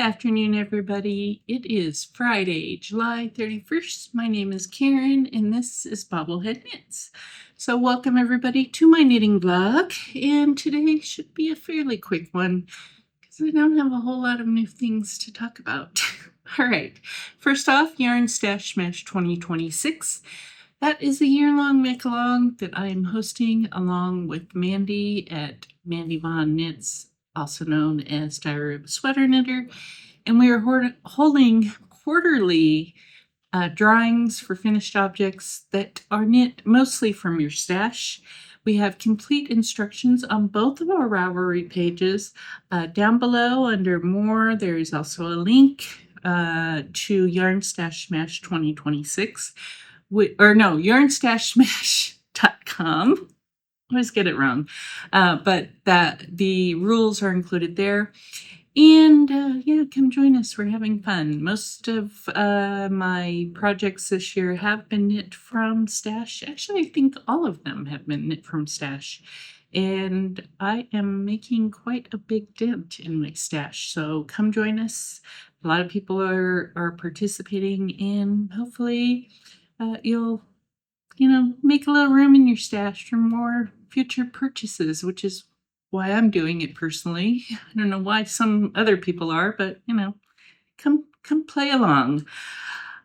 afternoon, everybody. It is Friday, July 31st. My name is Karen, and this is BobbleHeadKnits. So welcome, everybody, to my knitting vlog. And today should be a fairly quick one, because I don't have a whole lot of new things to talk about. All right. First off, Yarn Stash Smash 2026. That is a year-long make-along that I am hosting along with Mandy at Mandy Von Knits, also known as Diary of a Sweater Knitter, and we are holding quarterly drawings for finished objects that are knit mostly from your stash. We have complete instructions on both of our Ravelry pages. Down below under more, there is also a link to Yarn Stash Smash 2026. yarnstashsmash.com. I always get it wrong, but the rules are included there. And yeah, come join us. We're having fun. Most of my projects this year have been knit from stash. Actually, I think all of them have been knit from stash. And I am making quite a big dent in my stash. So come join us. A lot of people are participating, and hopefully you'll make a little room in your stash for more future purchases, which is why I'm doing it personally. I don't know why some other people are, but come play along.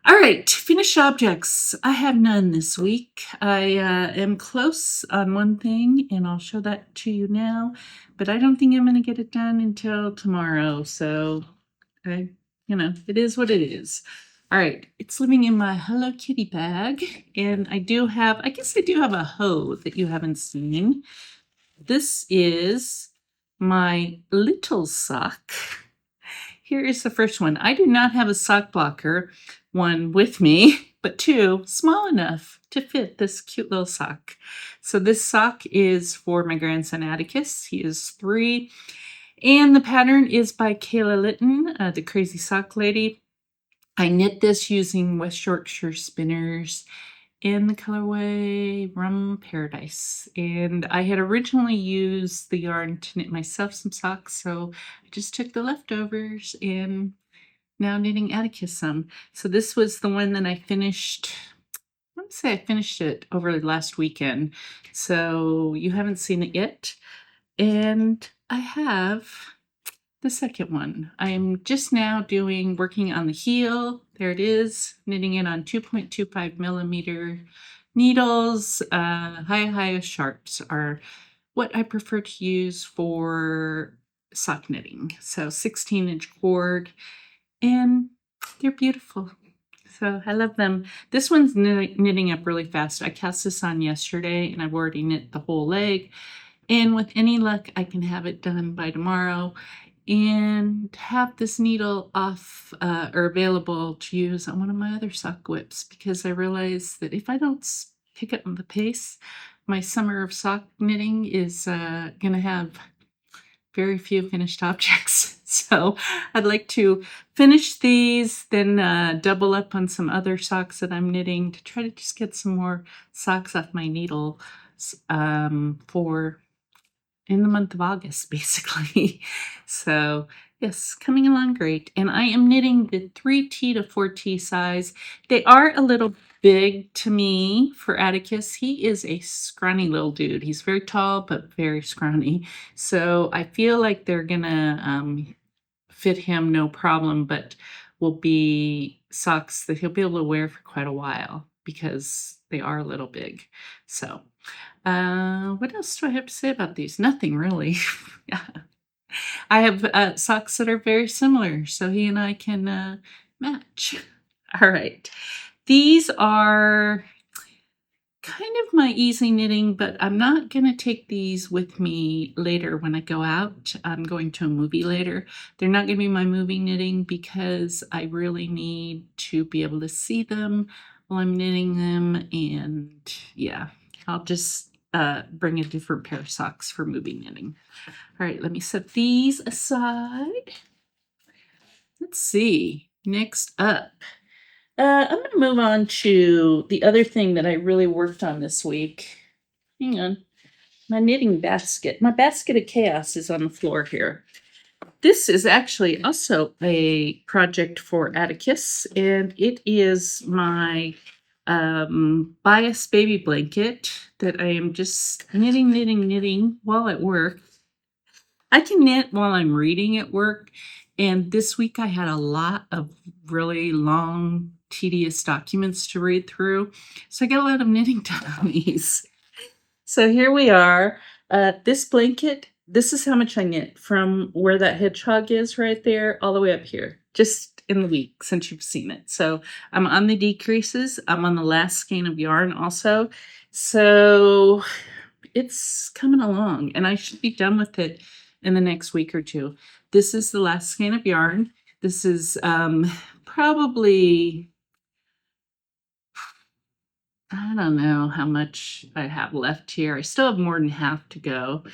All right, finished objects. I have none this week. I am close on one thing, and I'll show that to you now, but I don't think I'm going to get it done until tomorrow. So, it is what it is. All right, it's living in my Hello Kitty bag, and I guess I do have a hoe that you haven't seen. This is my little sock. Here is the first one. I do not have a sock blocker, one with me, but two small enough to fit this cute little sock. So this sock is for my grandson Atticus. He is 3, and the pattern is by Kayla Litton, the Crazy Sock Lady. I knit this using West Yorkshire spinners in the colorway Rum Paradise. And I had originally used the yarn to knit myself some socks, so I just took the leftovers and now knitting Atticus some. So this was the one that I finished. I want to say I finished it over last weekend. So you haven't seen it yet. And I have the second one. I am just now working on the heel. There it is, knitting it on 2.25 millimeter needles. High sharps are what I prefer to use for sock knitting. So 16-inch cord, and they're beautiful. So I love them. This one's knitting up really fast. I cast this on yesterday, and I've already knit the whole leg. And with any luck, I can have it done by tomorrow and have this needle off or available to use on one of my other sock whips, because I realize that if I don't pick up the pace, my summer of sock knitting is going to have very few finished objects. So I'd like to finish these, then double up on some other socks that I'm knitting to try to just get some more socks off my needle for in the month of August, basically. So yes, coming along great. And I am knitting the 3T to 4T size. They are a little big to me for Atticus. He is a scrawny little dude. He's very tall, but very scrawny. So I feel like they're gonna fit him no problem, but will be socks that he'll be able to wear for quite a while because they are a little big. So what else do I have to say about these? Nothing really. I have socks that are very similar, so he and I can match. All right. These are kind of my easy knitting, but I'm not going to take these with me later when I go out. I'm going to a movie later. They're not going to be my movie knitting because I really need to be able to see them while I'm knitting them. And yeah, I'll just bring a different pair of socks for movie knitting. All right, let me set these aside. Let's see. Next up, I'm going to move on to the other thing that I really worked on this week. Hang on. My knitting basket. My basket of chaos is on the floor here. This is actually also a project for Atticus, and it is my bias baby blanket that I am just knitting while at work. I can knit while I'm reading at work, and this week I had a lot of really long, tedious documents to read through, so I got a lot of knitting done on these. So here we are. This blanket, this is how much I knit from where that hedgehog is right there all the way up here, just in the week since you've seen it. So I'm on the decreases. I'm on the last skein of yarn also. So it's coming along, and I should be done with it in the next week or two. This is the last skein of yarn. This is probably, I don't know how much I have left here. I still have more than half to go,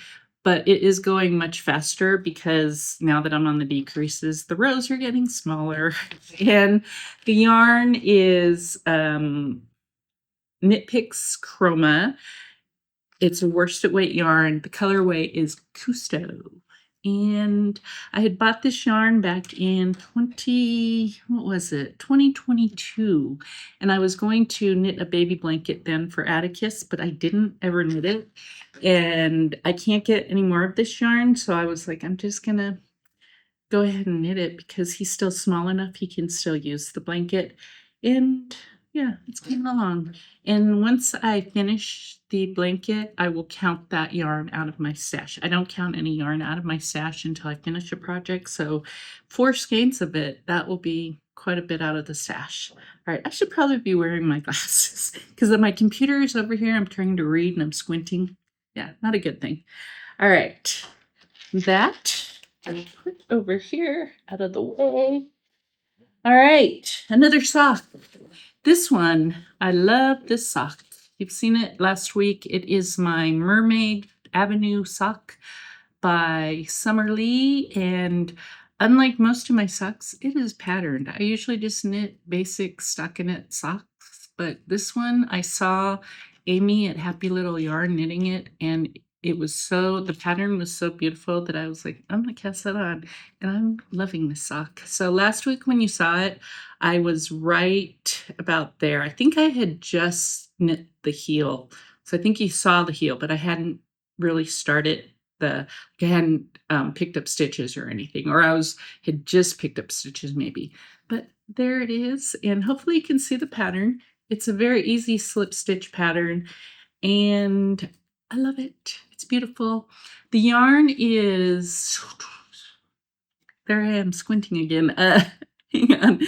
but it is going much faster because now that I'm on the decreases, the rows are getting smaller. And the yarn is Knit Picks Chroma. It's a worsted weight yarn. The colorway is Custo. And I had bought this yarn back in 2022. And I was going to knit a baby blanket then for Atticus, but I didn't ever knit it. And I can't get any more of this yarn. So I was like, I'm just going to go ahead and knit it because he's still small enough he can still use the blanket. And yeah, it's coming along. And once I finish the blanket, I will count that yarn out of my stash. I don't count any yarn out of my stash until I finish a project. So 4 skeins of it, that will be quite a bit out of the stash. All right, I should probably be wearing my glasses because my computer is over here. I'm trying to read and I'm squinting. Yeah, not a good thing. All right, that I put over here out of the way. All right, another sock. This one, I love this sock. You've seen it last week. It is my Mermaid Avenue sock by Summer Lee, and unlike most of my socks, it is patterned. I usually just knit basic stockinette socks, but this one I saw Amy at Happy Little Yarn knitting it, and the pattern was so beautiful that I was like, I'm gonna cast that on, and I'm loving this sock. So last week when you saw it, I was right about there. I think I had just knit the heel. So I think you saw the heel, but I hadn't really started I hadn't picked up stitches or anything, or had just picked up stitches maybe. But there it is, and hopefully you can see the pattern. It's a very easy slip stitch pattern, and I love it. It's beautiful. The yarn is, there I am squinting again. Hang on.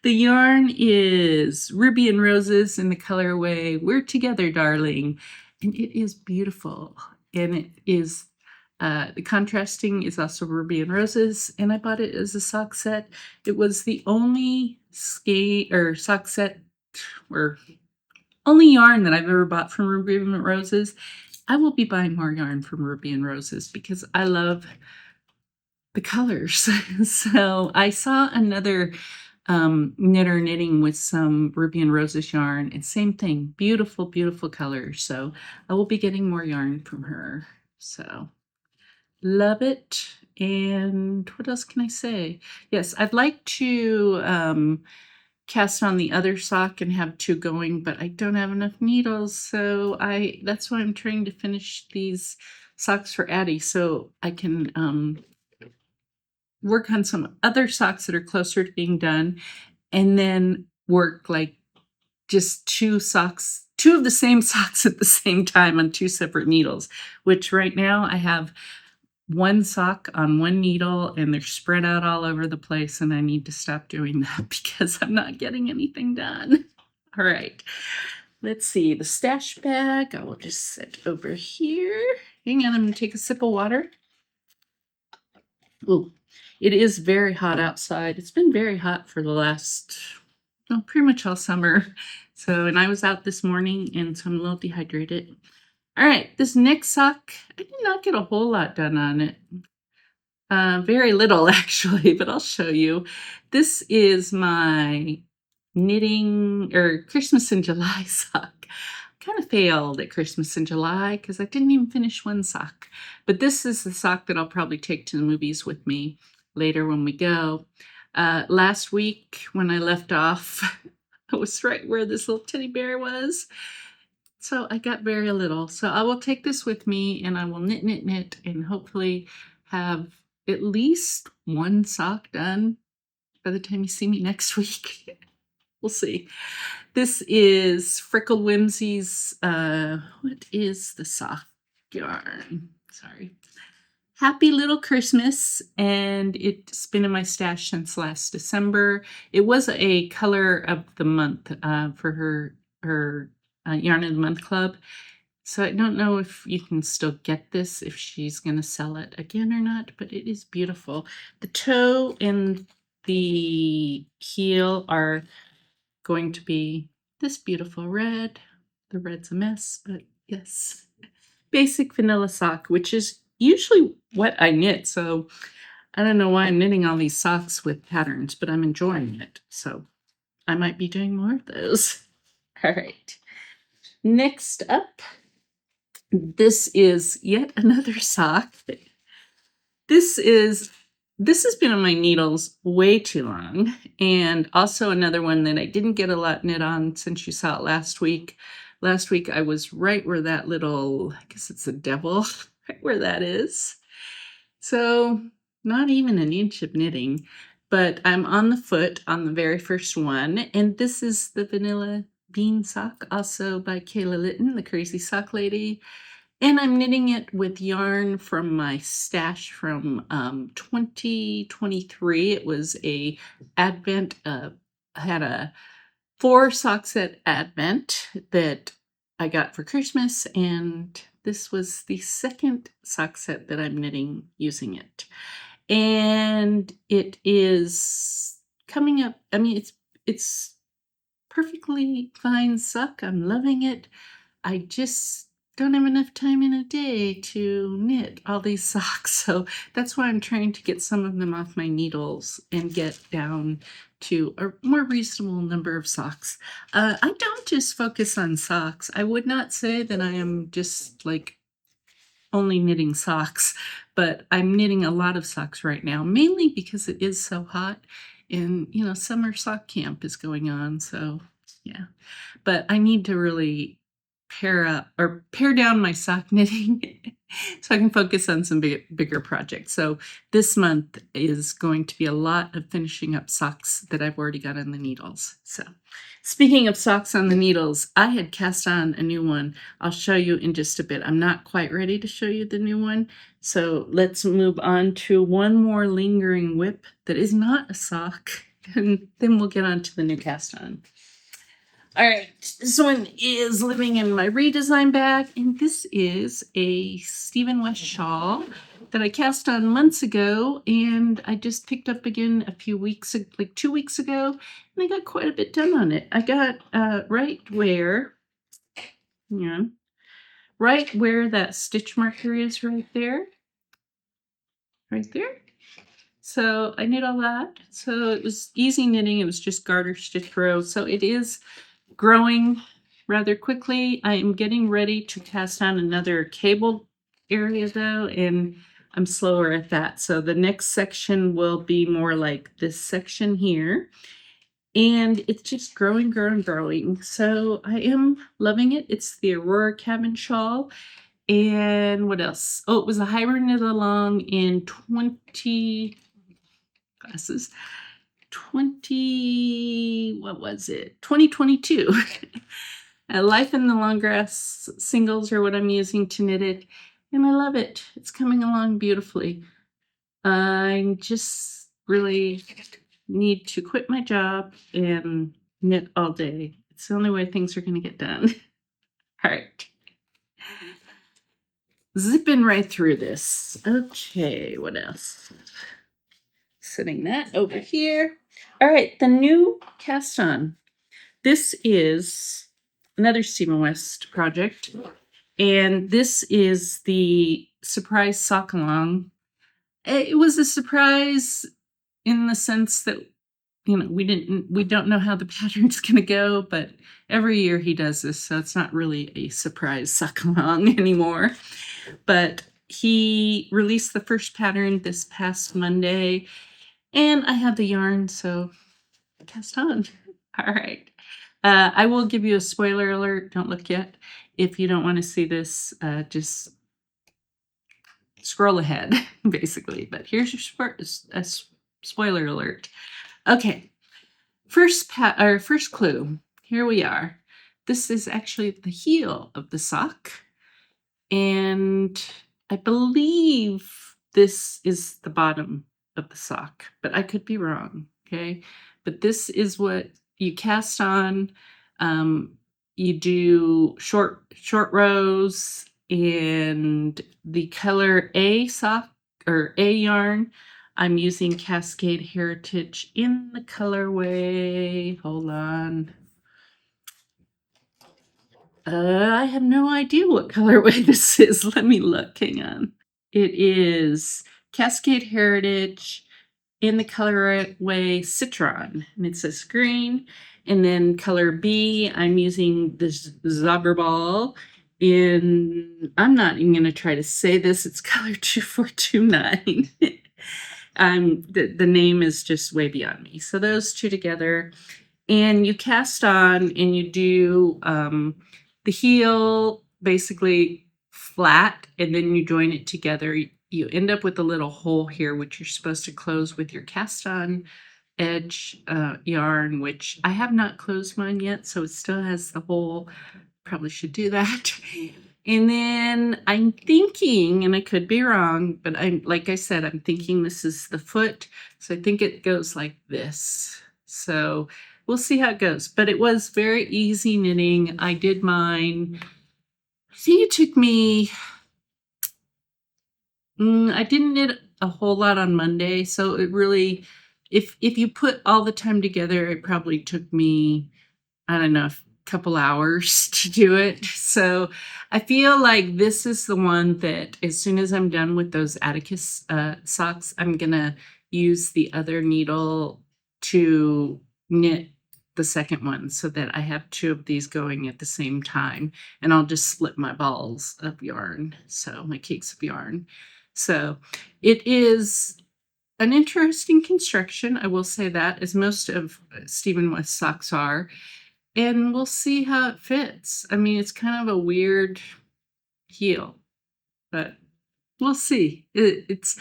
The yarn is Ruby and Roses in the colorway We're Together, Darling. And it is beautiful. And it is, the contrasting is also Ruby and Roses. And I bought it as a sock set. It was the only sock set or only yarn that I've ever bought from Ruby and Roses. I will be buying more yarn from Ruby and Roses because I love the colors. So I saw another knitter knitting with some Ruby and Roses yarn, and same thing, beautiful, beautiful colors. So I will be getting more yarn from her. So love it. And what else can I say? Yes, I'd like to cast on the other sock and have 2 going, but I don't have enough needles. So that's why I'm trying to finish these socks for Addie so I can work on some other socks that are closer to being done, and then work like just 2 of the same socks at the same time on 2 separate needles, which right now I have 1 sock on 1 needle and they're spread out all over the place, and I need to stop doing that because I'm not getting anything done. All right, let's see, the stash bag, I will just set over here. Hang on, I'm gonna take a sip of water. Ooh, it is very hot outside. It's been very hot for the last, well, pretty much all summer. So, and I was out this morning, and so I'm a little dehydrated. All right, this next sock, I did not get a whole lot done on it. Very little, actually, but I'll show you. This is my knitting or Christmas in July sock. Kind of failed at Christmas in July because I didn't even finish 1 sock. But this is the sock that I'll probably take to the movies with me. later when we go. Last week when I left off, I was right where this little teddy bear was. So I got very little. So I will take this with me and I will knit, knit, knit, and hopefully have at least one sock done by the time you see me next week. We'll see. This is Frickled Whimsy's, what is the sock yarn? Sorry. Happy Little Christmas, and it's been in my stash since last December. It was a color of the month for her Yarn of the Month Club. So I don't know if you can still get this, if she's going to sell it again or not, but it is beautiful. The toe and the heel are going to be this beautiful red. The red's a mess, but yes. Basic vanilla sock, which is usually what I knit. So I don't know why I'm knitting all these socks with patterns, but I'm enjoying it. So I might be doing more of those. All right. Next up, this is yet another sock. This has been on my needles way too long, and also another one that I didn't get a lot knit on since you saw it last week. Last week I was right where that little, I guess it's a devil, right where that is. So not even an inch of knitting, but I'm on the foot on the very first one, and this is the Vanilla Bean sock, also by Kayla Litton, the Crazy Sock Lady. And I'm knitting it with yarn from my stash from 2023. It was a Advent, I had a 4 sock set Advent that I got for Christmas, and this was the second sock set that I'm knitting using it. And it is coming up, I mean, it's perfectly fine sock. I'm loving it. I just don't have enough time in a day to knit all these socks. So that's why I'm trying to get some of them off my needles and get down to a more reasonable number of socks. I don't just focus on socks. I would not say that I am just like only knitting socks, but I'm knitting a lot of socks right now, mainly because it is so hot and, summer sock camp is going on. So yeah, but I need to really pare down my sock knitting so I can focus on some bigger projects. So this month is going to be a lot of finishing up socks that I've already got on the needles. So speaking of socks on the needles, I had cast on a new one. I'll show you in just a bit. I'm not quite ready to show you the new one. So let's move on to one more lingering whip that is not a sock, and then we'll get on to the new cast on. All right, this one is living in my redesign bag, and this is a Stephen West shawl that I cast on months ago, and I just picked up again a few weeks, like 2 weeks ago, and I got quite a bit done on it. I got right where that stitch marker is right there. So I knit all that. So it was easy knitting. It was just garter stitch row. So it is growing rather quickly. I am getting ready to cast on another cable area though, and I'm slower at that. So the next section will be more like this section here. And it's just growing. So I am loving it. It's the Aurora Cabin shawl. And what else? Oh, it was a hybrid knit along in 2022. Life in the Long Grass singles are what I'm using to knit it, and I love it. It's coming along beautifully. I just really need to quit my job and knit all day. It's the only way things are going to get done. All right. Zipping right through this. Okay, what else? Setting that over here. All right, the new cast on. This is another Stephen West project, and this is the surprise sock along. It was a surprise in the sense that we don't know how the pattern's gonna go, but every year he does this, so it's not really a surprise sock along anymore. But he released the first pattern this past Monday, and I have the yarn, so cast on. All right. I will give you a spoiler alert. Don't look yet. If you don't want to see this, just scroll ahead, basically. But here's your spoiler alert. Okay. First clue. Here we are. This is actually the heel of the sock. And I believe this is the bottom of the sock, but I could be wrong. Okay. But this is what you cast on. You do short rows, and the color A sock or A yarn. I'm using Cascade Heritage in the colorway. Hold on. I have no idea what colorway this is. Let me look. Hang on. It is Cascade Heritage in the colorway Citron, and it says green. And then color B, I'm using this Zauberball in, I'm not even going to try to say this, it's color 2429. The name is just way beyond me. So those two together, and you cast on and you do the heel basically flat, and then you join it together. You end up with a little hole here, which you're supposed to close with your cast on edge yarn, which I have not closed mine yet, so it still has the hole. Probably should do that. And then I'm thinking, and I could be wrong, but like I said, I'm thinking this is the foot. So I think it goes like this. So we'll see how it goes. But it was very easy knitting. I did mine. I think it took me, I didn't knit a whole lot on Monday. So it really, if you put all the time together, it probably took me, I don't know, a couple hours to do it. So I feel like this is the one that as soon as I'm done with those Atticus socks, I'm going to use the other needle to knit the second one so that I have two of these going at the same time. And I'll just split my balls of yarn. So my cakes of yarn. So it is an interesting construction. I will say that, as most of Stephen West socks are. And we'll see how it fits. I mean, it's kind of a weird heel, but we'll see. It's,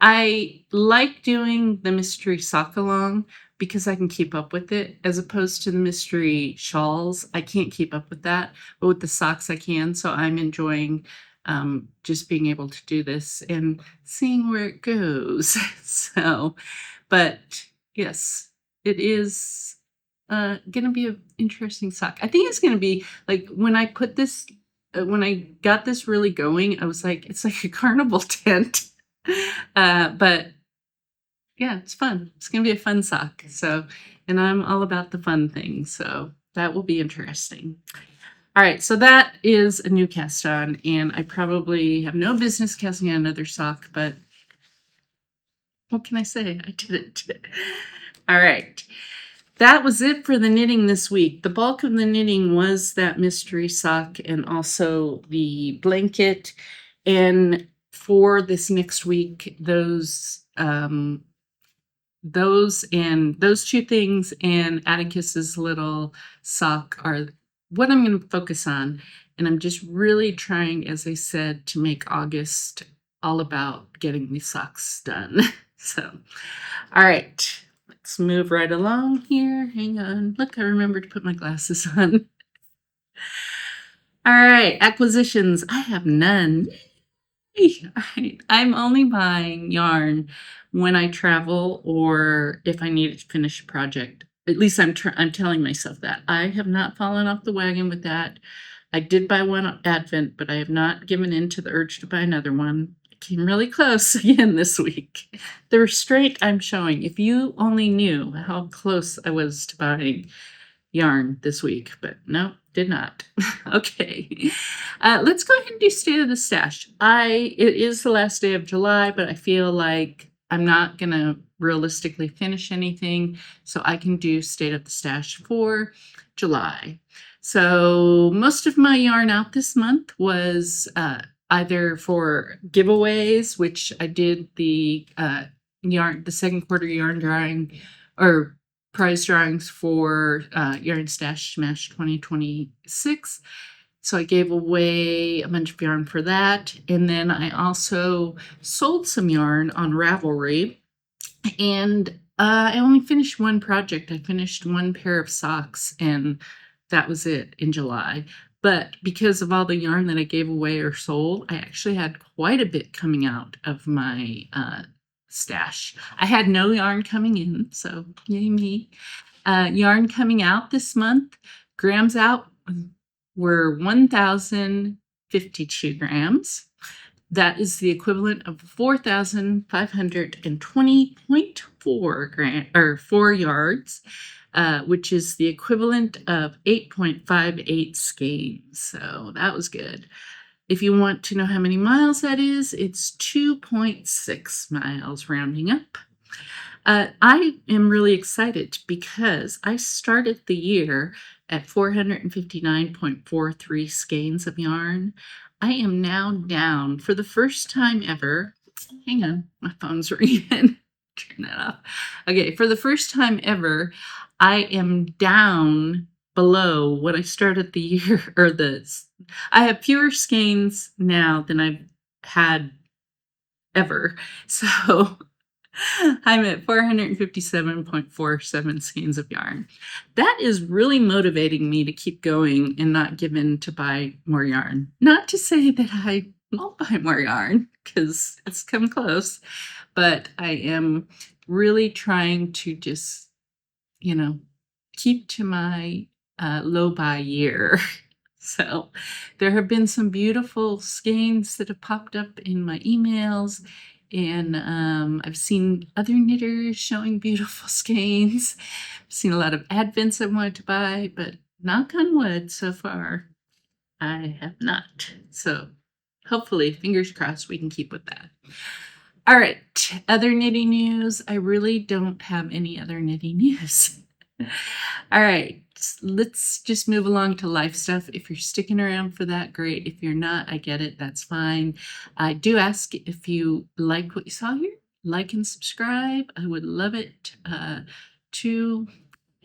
I like doing the mystery sock along because I can keep up with it, as opposed to the mystery shawls. I can't keep up with that, but with the socks I can. So I'm enjoying just being able to do this and seeing where it goes. So, but yes, it is gonna be an interesting sock. I think it's gonna be like when I put this, when I got this really going, I was like, it's like a carnival tent. But yeah, it's fun. It's gonna be a fun sock. So, and I'm all about the fun things, so that will be interesting. All right, so that is a new cast on, and I probably have no business casting on another sock, but what can I say? I did it. All right. That was it for the knitting this week. The bulk of the knitting was that mystery sock and also the blanket. And for this next week, those two things and Atticus's little sock are what I'm going to focus on. And I'm just really trying, as I said, to make August all about getting these socks done. So, all right. Let's move right along here. Hang on. Look, I remembered to put my glasses on. All right, acquisitions. I have none. I'm only buying yarn when I travel or if I need to finish a project. At least I'm telling myself that. I have not fallen off the wagon with that. I did buy one Advent, but I have not given in to the urge to buy another one. I came really close again this week. The restraint I'm showing, if you only knew how close I was to buying yarn this week, but no, did not. Okay. Let's go ahead and do State of the Stash. It is the last day of July, but I feel like I'm not going to realistically finish anything, so I can do State of the Stash for July. So most of my yarn out this month was either for giveaways, which I did the second quarter yarn drawing or prize drawings for Yarn Stash Smash 2026. So I gave away a bunch of yarn for that. And then I also sold some yarn on Ravelry. And I only finished one project. I finished one pair of socks, and that was it in July. But because of all the yarn that I gave away or sold, I actually had quite a bit coming out of my stash. I had no yarn coming in, so yay me. Yarn coming out this month, grams out were 1,052 grams. That is the equivalent of 4,520.4 gram or 4 yards, which is the equivalent of 8.58 skeins. So that was good. If you want to know how many miles that is, it's 2.6 miles rounding up. I am really excited because I started the year at 459.43 skeins of yarn. I am now down for the first time ever. Hang on, my phone's ringing. Turn that off. Okay, for the first time ever, I am down below what I started the year, or I have fewer skeins now than I've had ever. So I'm at 457.47 skeins of yarn. That is really motivating me to keep going and not give in to buy more yarn. Not to say that I won't buy more yarn, because it's come close, but I am really trying to just, keep to my low buy year. So there have been some beautiful skeins that have popped up in my emails. And I've seen other knitters showing beautiful skeins. I've seen a lot of advents I wanted to buy, but knock on wood, so far, I have not. So hopefully, fingers crossed, we can keep with that. All right, other knitting news. I really don't have any other knitting news. All right, let's just move along to life stuff. If you're sticking around for that, great. If you're not, I get it. That's fine. I do ask if you like what you saw here, like and subscribe. I would love it to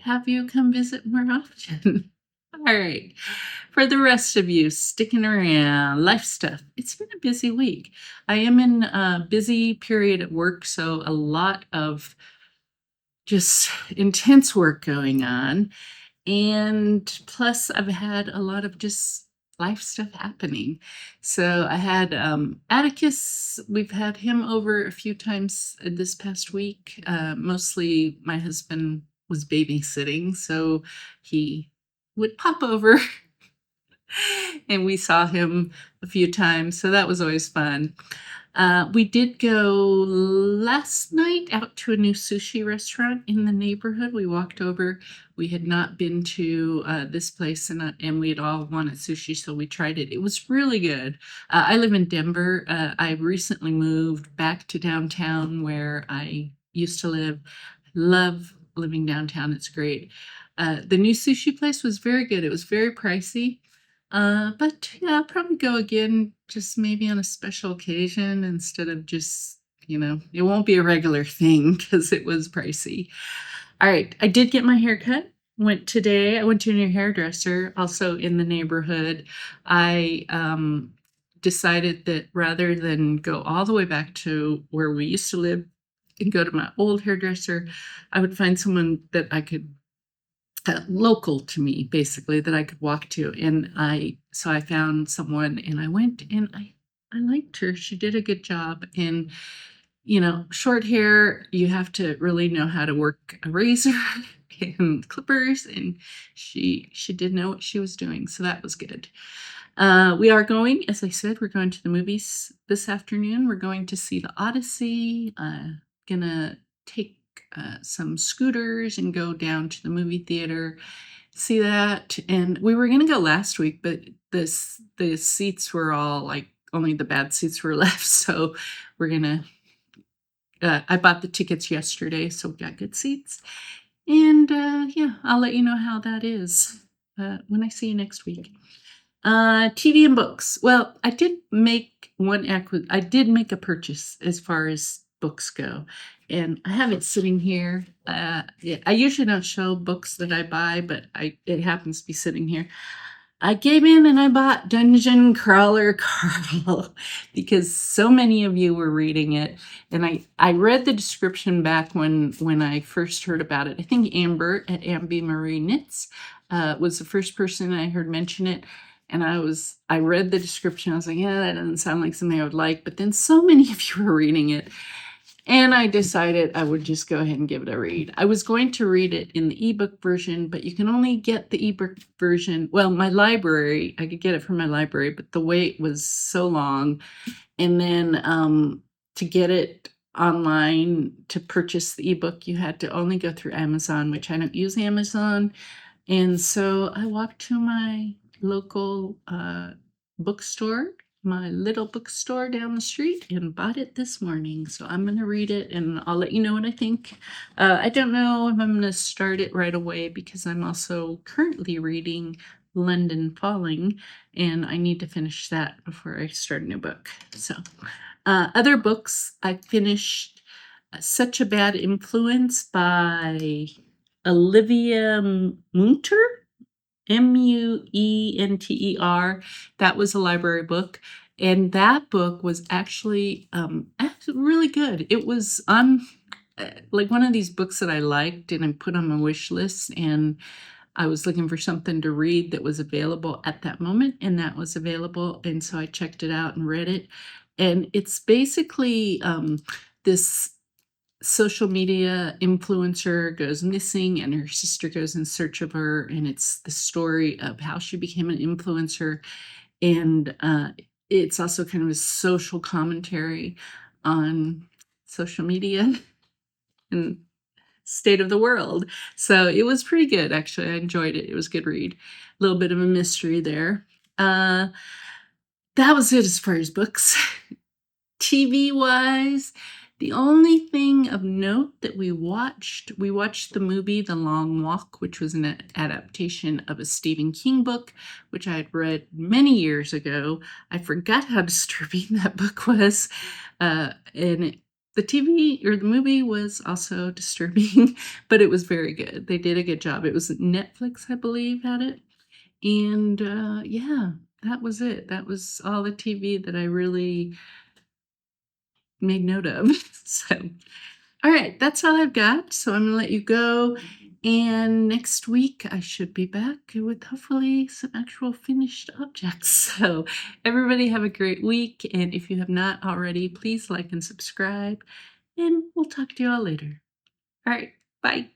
have you come visit more often. All right. For the rest of you sticking around, life stuff. It's been a busy week. I am in a busy period at work, so a lot of just intense work going on. And plus, I've had a lot of just life stuff happening. So I had Atticus, we've had him over a few times this past week. Mostly my husband was babysitting, so he would pop over and we saw him a few times. So that was always fun. We did go last night out to a new sushi restaurant in the neighborhood. We walked over. We had not been to this place, and we had all wanted sushi, so we tried it. It was really good. I live in Denver. I recently moved back to downtown where I used to live. Love living downtown. It's great. The new sushi place was very good. It was very pricey. But yeah, I'll probably go again, just maybe on a special occasion instead of just, it won't be a regular thing because it was pricey. All right, I did get my hair cut. I went to a new hairdresser, also in the neighborhood. I decided that rather than go all the way back to where we used to live and go to my old hairdresser, I would find someone that I could local to me, basically, that I could walk to. And so I found someone and I went and I liked her. She did a good job. And, short hair, you have to really know how to work a razor and clippers. And she did know what she was doing. So that was good. We are going, as I said, we're going to the movies this afternoon. We're going to see The Odyssey. Gonna take some scooters and go down to the movie theater, see that. And we were going to go last week, but the seats were all like, only the bad seats were left. So we're going to, I bought the tickets yesterday, so we got good seats. And yeah, I'll let you know how that is when I see you next week. TV and books. Well, I did make I did make a purchase as far as books go, and I have it sitting here. Yeah, I usually don't show books that I buy, but it happens to be sitting here. I gave in and I bought Dungeon Crawler Carl because so many of you were reading it, and I read the description back when I first heard about it. I think Amber at Amby Marie Knits was the first person I heard mention it, and I read the description. I was like, yeah, that doesn't sound like something I would like. But then so many of you were reading it, and I decided I would just go ahead and give it a read. I was going to read it in the ebook version, but you can only get the ebook version. Well, my library, I could get it from my library, but the wait was so long. And then to get it online to purchase the ebook, you had to only go through Amazon, which I don't use Amazon. And so I walked to my local bookstore, my little bookstore down the street, and bought it this morning. So I'm going to read it and I'll let you know what I think. I don't know if I'm going to start it right away because I'm also currently reading London Falling, and I need to finish that before I start a new book. So, other books, I finished Such a Bad Influence by Olivia Munter, Muenter. That was a library book, and that book was actually really good. It was on like one of these books that I liked and I put on my wish list, and I was looking for something to read that was available at that moment, and that was available, and so I checked it out and read it. And it's basically this social media influencer goes missing and her sister goes in search of her, and it's the story of how she became an influencer, and it's also kind of a social commentary on social media and state of the world. So it was pretty good, actually. I enjoyed it. It was a good read. A little bit of a mystery there. That was it as far as books. TV wise, the only thing of note that we watched the movie The Long Walk, which was an adaptation of a Stephen King book, which I had read many years ago. I forgot how disturbing that book was. The movie was also disturbing, but it was very good. They did a good job. It was Netflix, I believe, had it. And yeah, that was it. That was all the TV that I really made note of. So, all right, that's all I've got. So I'm going to let you go. And next week, I should be back with hopefully some actual finished objects. So, everybody have a great week. And if you have not already, please like and subscribe. And we'll talk to you all later. All right, bye.